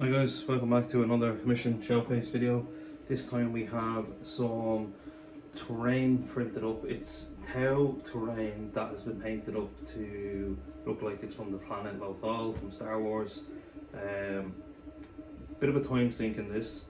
Hi guys, welcome back to another commission showcase video. This time we have some terrain printed up. It's Tau terrain that has been painted up to look like it's from the planet Lothal from Star Wars. Bit of a time sink in this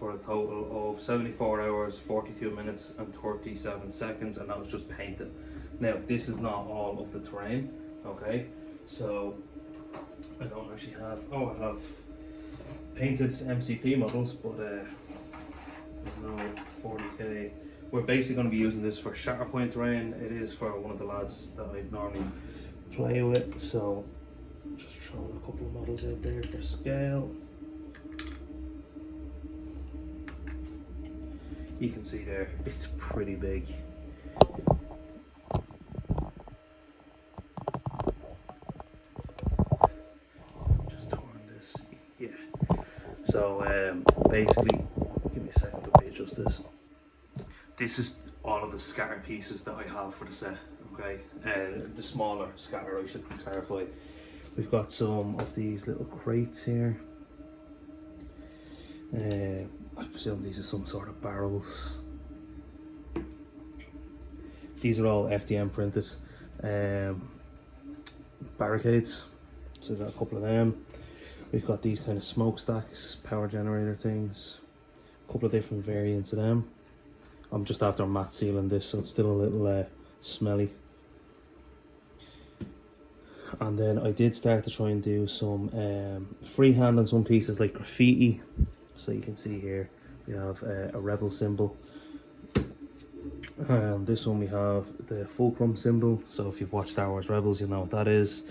for a total of 74 hours, 42 minutes and 37 seconds, and that was just painted. Now this is not all of the terrain, okay? So I don't actually have, I have painted MCP models, but no 40k. We're basically going to be using this for Shatterpoint terrain. It is for one of the lads that I normally play with, so I'm just throwing a couple of models out there for scale. You can see there, it's pretty big. So basically, give me a second to readjust this. This is all of the scatter pieces that I have for the set, okay? The smaller scatter, I should clarify. We've got some of these little crates here. I presume these are some sort of barrels. These are all FDM printed barricades, so we've got a couple of them. We've got these kind of smokestacks, power generator things, a couple of different variants of them. I'm just after matte sealing this, so it's still a little smelly. And then I did start to try and do some freehand on some pieces like graffiti. So you can see here we have a rebel symbol. This one we have the fulcrum symbol, so if you've watched Star Wars Rebels you know what that is.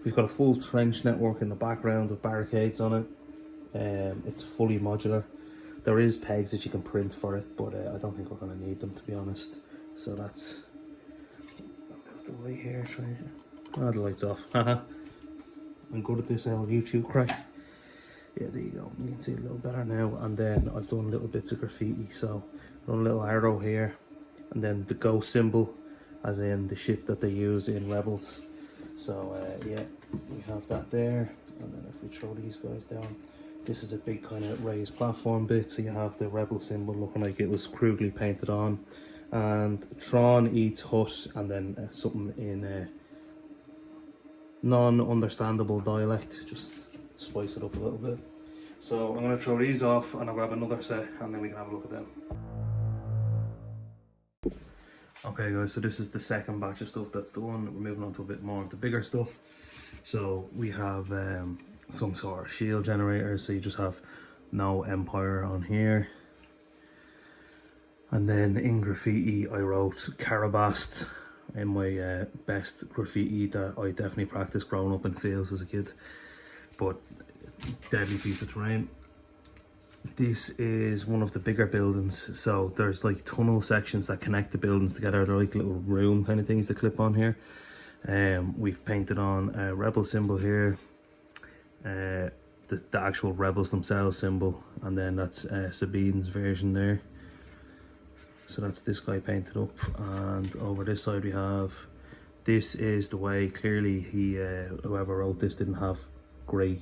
We've got a full trench network in the background with barricades on it. It's fully modular. There is pegs that you can print for it, but I don't think we're going to need them, to be honest. So that's the way here. The light's off. I'm good at this old YouTube crack. Yeah, there you go. You can see it a little better now. And then I've done little bits of graffiti. So I've done a little arrow here, and then the go symbol, as in the ship that they use in Rebels. So yeah, we have that there. And then if we throw these guys down, this is a big kind of raised platform bit. So you have the Rebel symbol looking like it was crudely painted on, and Tron eats hut, and then something in non-understandable dialect, just spice it up a little bit. So I'm going to throw these off and I'll grab another set and then we can have a look at them. Okay guys, so this is the second batch of stuff. That's the one. We're moving on to a bit more of the bigger stuff. So we have some sort of shield generator, so you just have no Empire on here. And then in graffiti I wrote Carabast in my best graffiti that I definitely practiced growing up in fields as a kid. But deadly piece of terrain. This is one of the bigger buildings, so there's like tunnel sections that connect the buildings together. They're like little room kind of things that clip on here. We've painted on a rebel symbol here, the actual rebels themselves symbol, and then that's Sabine's version there. So that's this guy painted up, and over this side we have, this is the way. Clearly he whoever wrote this didn't have great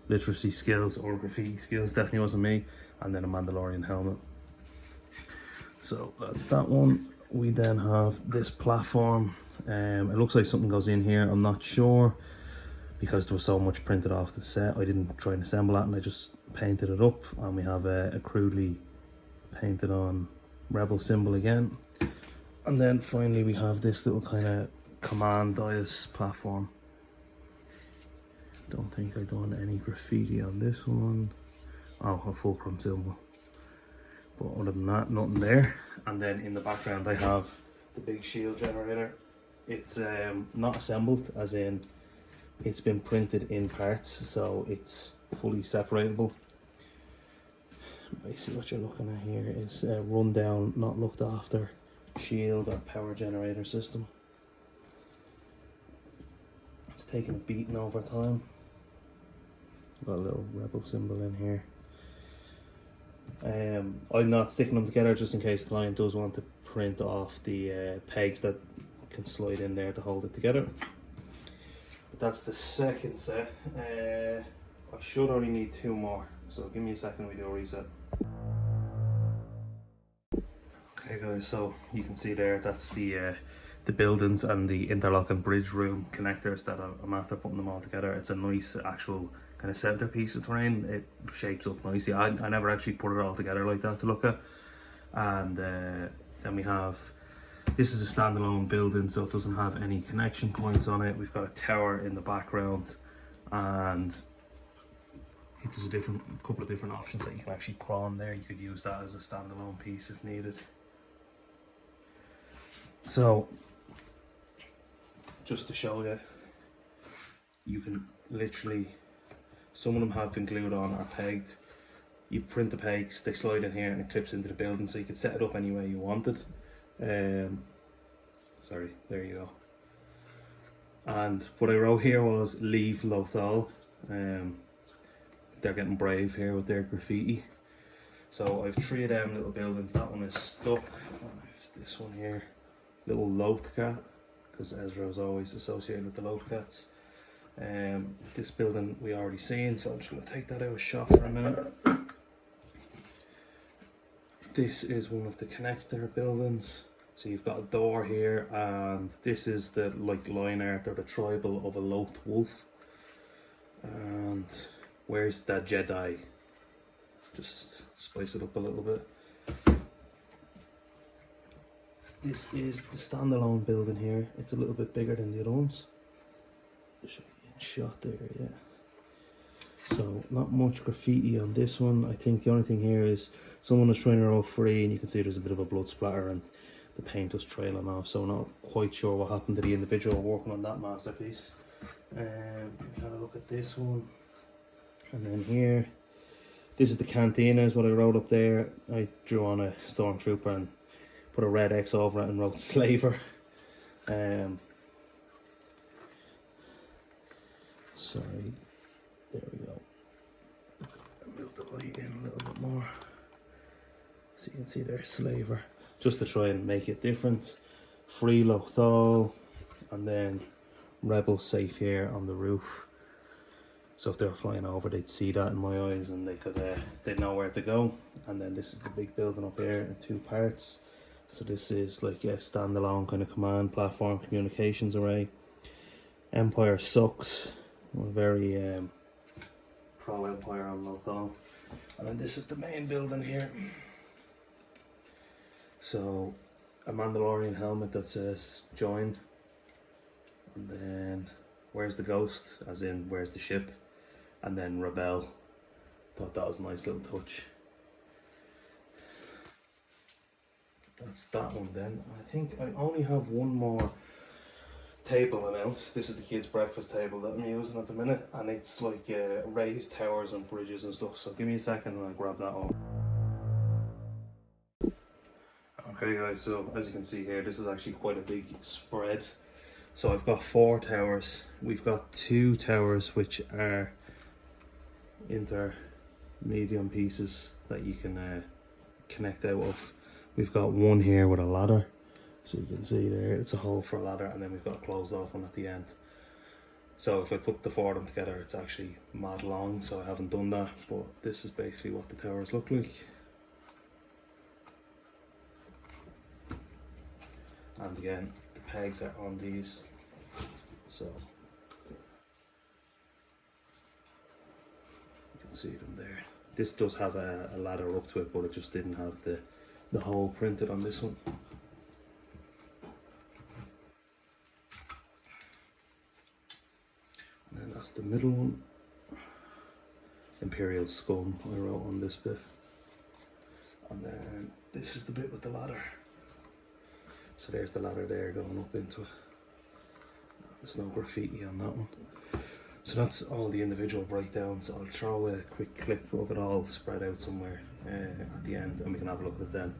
literacy skills or graffiti skills, definitely wasn't me. And then a Mandalorian helmet. So that's that one. We then have this platform. It looks like something goes in here, I'm not sure, because there was so much printed off the set. I didn't try and assemble that, and I just painted it up. And we have a crudely painted on rebel symbol again. And then finally we have this little kind of command dais platform. Don't think I've done any graffiti on this one. Oh, a fulcrum symbol. But other than that, nothing there. And then in the background I have the big shield generator. It's not assembled, as in it's been printed in parts, so it's fully separatable. Basically what you're looking at here is a rundown, not looked after shield or power generator system. It's taken a beating over time. Got a little rebel symbol in here. I'm not sticking them together just in case the client does want to print off the pegs that can slide in there to hold it together. But that's the second set. I should only need 2 more, so give me a second, we do a reset. Okay guys, so you can see there, that's the buildings and the interlocking bridge room connectors that I'm after putting them all together. It's a nice actual kind of centre piece of terrain. It shapes up nicely. I never actually put it all together like that to look at. And then we have, this is a standalone building, so it doesn't have any connection points on it. We've got a tower in the background, and there's a couple of different options that you can actually put on there. You could use that as a standalone piece if needed. So, just to show you, you can literally, some of them have been glued on or pegged. You print the pegs, they slide in here and it clips into the building, so you could set it up any way you wanted. Sorry, there you go. And what I wrote here was leave Lothal. They're getting brave here with their graffiti. So I've 3 of them little buildings. That one is stuck. This one here, little Lothcat, because Ezra is always associated with the Lothcats. This building we already seen, so I'm just going to take that out of shot for a minute. This is one of the connector buildings. So you've got a door here, and this is the line art or the tribal of a Loth wolf. And where's that Jedi? Just spice it up a little bit. This is the standalone building here. It's a little bit bigger than the other ones. Should be in shot there, yeah. So not much graffiti on this one. I think the only thing here is someone was trying to roll free, and you can see there's a bit of a blood splatter and the paint was trailing off. So not quite sure what happened to the individual working on that masterpiece. Have a look at this one, and then here, this is the cantina, is what I wrote up there. I drew on a stormtrooper and put a red X over it and wrote slaver. Sorry, there we go. Move the light in a little bit more so you can see there, slaver, just to try and make it different. Free Lothal, and then Rebel safe here on the roof. So if they were flying over, they'd see that in my eyes, and they could they'd know where to go. And then this is the big building up here in 2 parts. So this is like a standalone kind of command platform communications array. Empire sucks. We're very pro Empire on Lothal. And then this is the main building here. So a Mandalorian helmet that says join. And then where's the ghost, as in where's the ship, and then rebel. Thought that was a nice little touch. That's that one then. I think I only have one more table announced. This is the kids' breakfast table that I'm using at the minute, and it's like raised towers and bridges and stuff. So give me a second and I'll grab that on. Okay guys, so as you can see here, this is actually quite a big spread. So I've got 4 towers. We've got 2 towers which are medium pieces that you can connect out of. We've got one here with a ladder, so you can see there it's a hole for a ladder, and then we've got a closed off one at the end. So if I put the 4 of them together, it's actually mad long, so I haven't done that, but this is basically what the towers look like. And again, the pegs are on these, so you can see them there. This does have a ladder up to it, but it just didn't have the hole printed on this one. And then that's the middle one. Imperial Scum I wrote on this bit. And then this is the bit with the ladder. So there's the ladder there going up into it. There's no graffiti on that one. So that's all the individual breakdowns. I'll throw a quick clip of it all spread out somewhere at the end, and we can have a look at it then.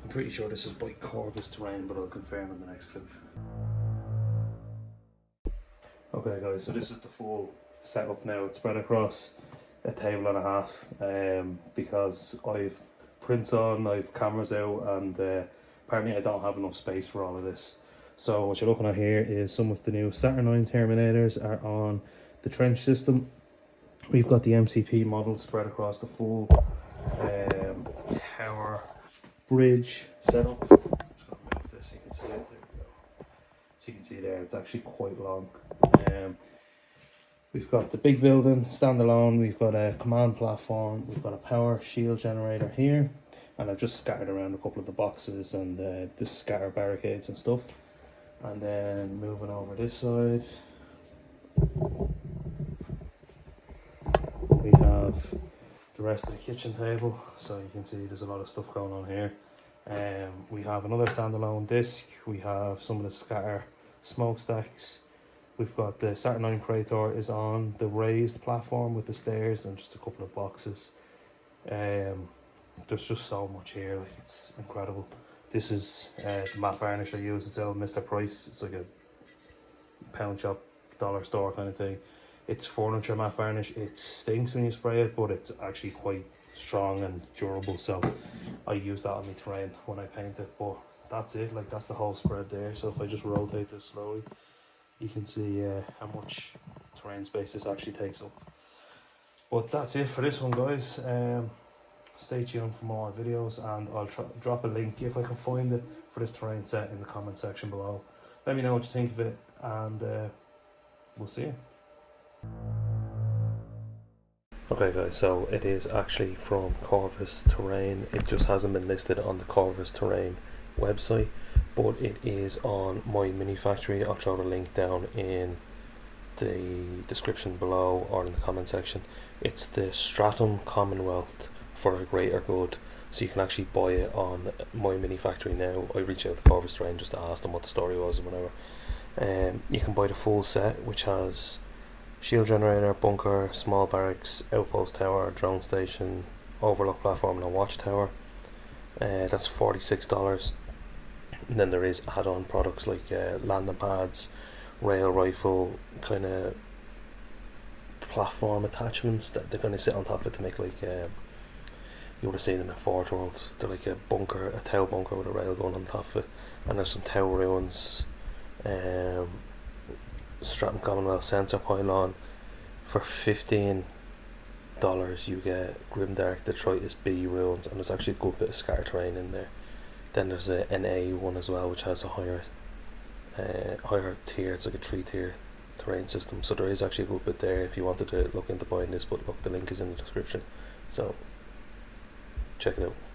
I'm pretty sure this is by Corvus Terrain, but I'll confirm in the next clip. Okay guys, so this is the full setup now. It's spread across a table and a half, because I've prints on, I've cameras out, and apparently I don't have enough space for all of this. So what you're looking at here is some of the new Saturn 9 Terminators are on the trench system. We've got the MCP model spread across the full tower bridge setup. I'm just going to move this so you can see it. There we go. So you can see there, it's actually quite long. We've got the big building, standalone. We've got a command platform. We've got a power shield generator here. And I've just scattered around a couple of the boxes and just scatter barricades and stuff. And then moving over this side, we have the rest of the kitchen table. So you can see there's a lot of stuff going on here. We have another standalone disc. We have some of the scatter smokestacks. We've got the Saturn 9 Praetor is on the raised platform with the stairs and just a couple of boxes. There's just so much here, like it's incredible. This is the matte varnish I use. It's out of Mr. Price. It's like a pound shop, dollar store kind of thing. It's furniture matte varnish. It stinks when you spray it, but it's actually quite strong and durable. So I use that on my terrain when I paint it. But that's it. Like that's the whole spread there. So if I just rotate this slowly, you can see how much terrain space this actually takes up. But that's it for this one, guys. Stay tuned for more videos, and I'll drop a link if I can find it for this terrain set in the comment section below. Let me know what you think of it, and we'll see you. Okay guys, so it is actually from Corvus Terrain. It just hasn't been listed on the Corvus Terrain website, but it is on my mini factory. I'll throw the link down in the description below or in the comment section. It's the Stratum Commonwealth for a greater good, so you can actually buy it on my mini factory now. I reached out to Corvus Terrain just to ask them what the story was and whatever. You can buy the full set, which has shield generator, bunker, small barracks, outpost tower, drone station, overlook platform and a watchtower. That's $46. And then there is add-on products like landing pads, rail rifle, kind of platform attachments that they're going to sit on top of it to make like you would have seen them in Forge World. They're like a bunker, a tower bunker with a rail going on top of it. And there's some tower ruins, stratum commonwealth sensor pylon. For $15 you get Grimdark Detritus B ruins, and there's actually a good bit of scatter terrain in there. Then there's an A one as well, which has a higher tier. It's like a 3-tier terrain system, so there is actually a good bit there if you wanted to look into buying this. But look, the link is in the description, so check it out.